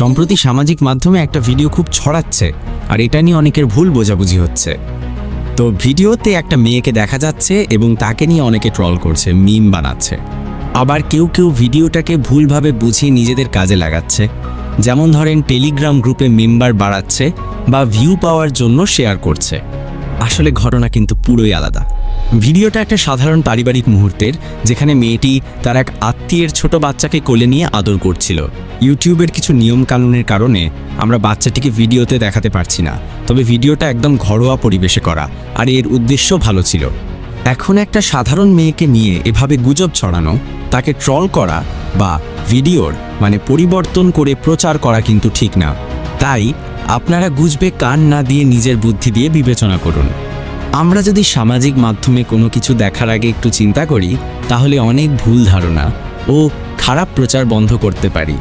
সম্প্রতি সামাজিক মাধ্যমে একটা ভিডিও খুব ছড়াচ্ছে, আর এটা নিয়ে অনেকের ভুল বোঝাবুঝি হচ্ছে। তো ভিডিওতে একটা মেয়েকে দেখা যাচ্ছে এবং তাকে নিয়ে অনেকে ট্রল করছে, মিম বানাচ্ছে। আবার কেউ কেউ ভিডিওটাকে ভুলভাবে বুঝিয়ে নিজেদের কাজে লাগাচ্ছে। যেমন ধরেন টেলিগ্রাম গ্রুপে মেম্বার বাড়াচ্ছে বা ভিউ পাওয়ার জন্য শেয়ার করছে। আসলে ঘটনা কিন্তু পুরোই আলাদা। ভিডিওটা একটা সাধারণ পারিবারিক মুহূর্তের, যেখানে মেয়েটি তার এক আত্মীয়ের ছোট বাচ্চাকে কোলে নিয়ে আদর করছিল। ইউটিউবের কিছু নিয়মকানুনের কারণে আমরা বাচ্চাটিকে ভিডিওতে দেখাতে পারছি না, তবে ভিডিওটা একদম ঘরোয়া পরিবেশে করা, আর এর উদ্দেশ্য ভালো ছিল। এখন একটা সাধারণ মেয়েকে নিয়ে এভাবে গুজব ছড়ানো, তাকে ট্রল করা বা ভিডিওর পরিবর্তন করে প্রচার করা কিন্তু ঠিক না। তাই আপনারা গুজবে কান না দিয়ে নিজের বুদ্ধি দিয়ে বিবেচনা করুন। আমরা যদি সামাজিক মাধ্যমে কোনো কিছু দেখার আগে একটু চিন্তা করি, তাহলে অনেক ভুল ধারণা ও খারাপ প্রচার বন্ধ করতে পারি।